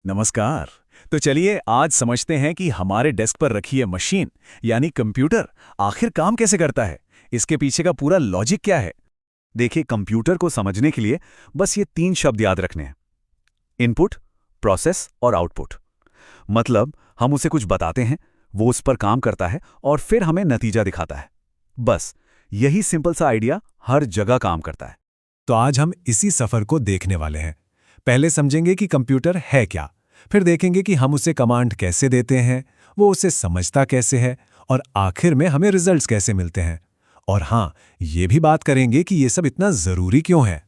नमस्कार। तो चलिए आज समझते हैं कि हमारे डेस्क पर रखी ये मशीन यानी कंप्यूटर आखिर काम कैसे करता है। इसके पीछे का पूरा लॉजिक क्या है। देखिए, कंप्यूटर को समझने के लिए बस ये 3 शब्द याद रखने हैं: इनपुट, प्रोसेस और आउटपुट। मतलब हम उसे कुछ बताते हैं, वो उस पर काम करता है और फिर हमें नतीजा दिखाता है। बस यही सिंपल सा आइडिया हर जगह काम करता है। तो आज हम इसी सफर को देखने वाले हैं। पहले समझेंगे कि कंप्यूटर है क्या, फिर देखेंगे कि हम उसे कमांड कैसे देते हैं, वो उसे समझता कैसे है, और आखिर में हमें रिजल्ट्स कैसे मिलते हैं। और हाँ, ये भी बात करेंगे कि ये सब इतना जरूरी क्यों है।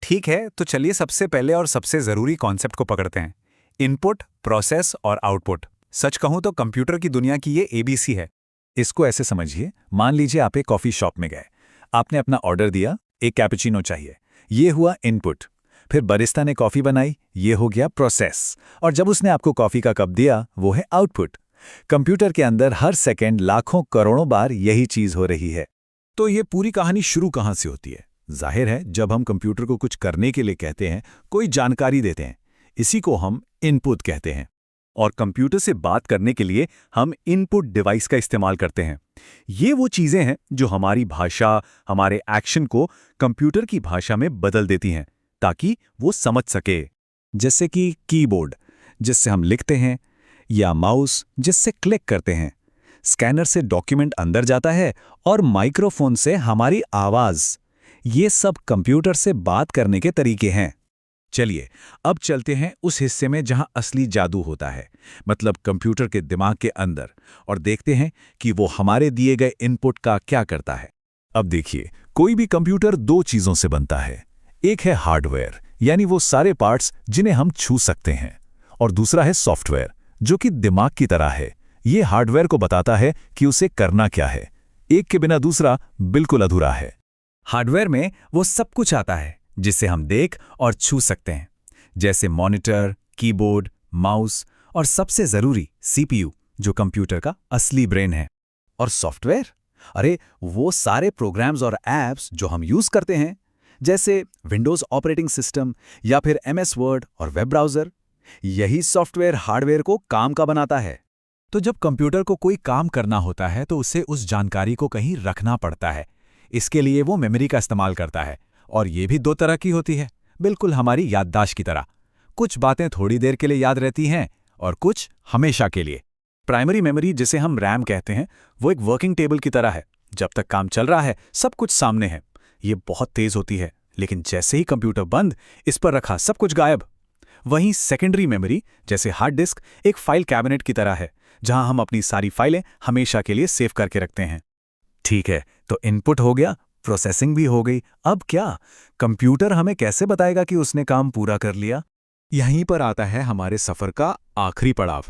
ठीक है, तो चलिए सबसे पहले और सबसे जरूरी कॉन्सेप्ट को पकड़ते हैं: इनपुट, प्रोसेस और आउटपुट। सच कहूं तो कंप्यूटर की दुनिया की ये एबीसी है। इसको ऐसे समझिए, मान लीजिए आप एक कॉफी शॉप में गए, आपने अपना ऑर्डर दिया, एक कैपुचिनो चाहिए, ये हुआ इनपुट। फिर बरिस्ता ने कॉफी बनाई, ये हो गया प्रोसेस। और जब उसने आपको कॉफी का कप दिया, वो है आउटपुट। कंप्यूटर के अंदर हर सेकंड लाखों करोड़ों बार यही चीज हो रही है। तो ये पूरी कहानी शुरू कहां से होती है? जाहिर है, जब हम कंप्यूटर को कुछ करने के लिए कहते हैं, कोई जानकारी देते हैं, इसी को हम इनपुट कहते हैं। और कंप्यूटर से बात करने के लिए हम इनपुट डिवाइस का इस्तेमाल करते हैं। ये वो चीजें हैं जो हमारी भाषा, हमारे एक्शन को कंप्यूटर की भाषा में बदल देती हैं, ताकि वो समझ सके। जैसे कि कीबोर्ड, जिससे हम लिखते हैं, या माउस, जिससे क्लिक करते हैं। स्कैनर से डॉक्यूमेंट अंदर जाता है, और माइक्रोफोन से हमारी आवाज। ये सब कंप्यूटर से बात करने के तरीके हैं। चलिए अब चलते हैं उस हिस्से में जहां असली जादू होता है, मतलब कंप्यूटर के दिमाग के अंदर, और देखते हैं कि वो हमारे दिए गए इनपुट का क्या करता है। अब देखिए, कोई भी कंप्यूटर 2 चीजों से बनता है। एक है हार्डवेयर, यानी वो सारे पार्ट्स जिन्हें हम छू सकते हैं, और दूसरा है सॉफ्टवेयर, जो कि दिमाग की तरह है। ये हार्डवेयर को बताता है कि उसे करना क्या है। एक के बिना दूसरा बिल्कुल अधूरा है। हार्डवेयर में वो सब कुछ आता है जिसे हम देख और छू सकते हैं, जैसे मॉनिटर, कीबोर्ड, माउस और सबसे जरूरी सीपीयू, जो कंप्यूटर का असली ब्रेन है। और सॉफ्टवेयर, अरे वो सारे प्रोग्राम्स और एप्स जो हम यूज करते हैं, जैसे विंडोज ऑपरेटिंग सिस्टम या फिर एमएस वर्ड और वेब ब्राउज़र। यही सॉफ्टवेयर हार्डवेयर को काम का बनाता है। तो जब कंप्यूटर को कोई काम करना होता है तो उसे उस जानकारी को कहीं रखना पड़ता है। इसके लिए वो मेमोरी का इस्तेमाल करता है, और ये भी 2 तरह की होती है, बिल्कुल हमारी याददाश्त की तरह। कुछ बातें थोड़ी देर के लिए याद रहती हैं और कुछ हमेशा के लिए। प्राइमरी मेमोरी, जिसे हम रैम कहते हैं, वो एक वर्किंग टेबल की तरह है। जब तक काम चल रहा है, सब कुछ सामने है। ये बहुत तेज होती है, लेकिन जैसे ही कंप्यूटर बंद, इस पर रखा सब कुछ गायब। वहीं सेकेंडरी मेमोरी, जैसे हार्ड डिस्क, एक फाइल कैबिनेट की तरह है, जहां हम अपनी सारी फाइलें हमेशा के लिए सेव करके रखते हैं। ठीक है, तो इनपुट हो गया, प्रोसेसिंग भी हो गई। अब क्या कंप्यूटर हमें कैसे बताएगा कि उसने काम पूरा कर लिया? यहीं पर आता है हमारे सफर का आखिरी पड़ाव,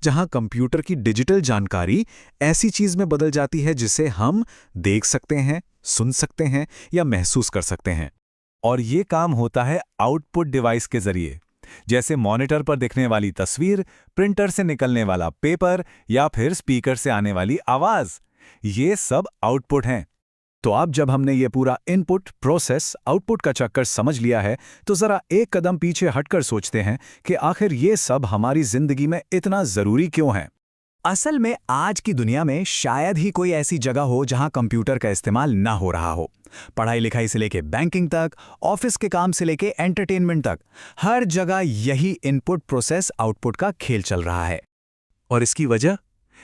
जहां कंप्यूटर की डिजिटल जानकारी ऐसी चीज में बदल जाती है जिसे हम देख सकते हैं, सुन सकते हैं या महसूस कर सकते हैं। और ये काम होता है आउटपुट डिवाइस के जरिए, जैसे मॉनिटर पर दिखने वाली तस्वीर, प्रिंटर से निकलने वाला पेपर या फिर स्पीकर से आने वाली आवाज। ये सब आउटपुट हैं। तो अब जब हमने ये पूरा इनपुट, प्रोसेस, आउटपुट का चक्कर समझ लिया है, तो जरा एक कदम पीछे हटकर सोचते हैं कि आखिर ये सब हमारी जिंदगी में इतना जरूरी क्यों है। असल में आज की दुनिया में शायद ही कोई ऐसी जगह हो जहां कंप्यूटर का इस्तेमाल ना हो रहा हो। पढ़ाई लिखाई से लेके बैंकिंग तक, ऑफिस के काम से लेके एंटरटेनमेंट तक, हर जगह यही इनपुट, प्रोसेस, आउटपुट का खेल चल रहा है। और इसकी वजह,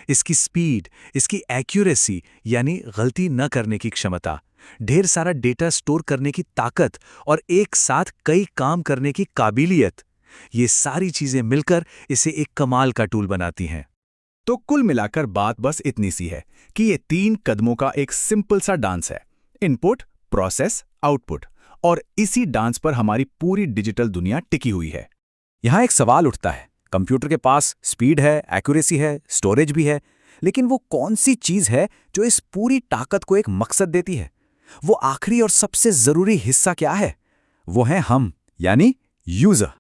इसकी स्पीड, इसकी एक्यूरेसी यानी गलती न करने की क्षमता, ढेर सारा डेटा स्टोर करने की ताकत और एक साथ कई काम करने की काबिलियत, ये सारी चीजें मिलकर इसे एक कमाल का टूल बनाती हैं। तो कुल मिलाकर बात बस इतनी सी है कि ये 3 कदमों का एक सिंपल सा डांस है: इनपुट, प्रोसेस, आउटपुट। और इसी डांस पर हमारी पूरी डिजिटल दुनिया टिकी हुई है। यहां एक सवाल उठता है, कंप्यूटर के पास स्पीड है, एक्यूरेसी है, स्टोरेज भी है, लेकिन वो कौन सी चीज है जो इस पूरी ताकत को एक मकसद देती है? वो आखिरी और सबसे जरूरी हिस्सा क्या है? वो है हम, यानी यूजर।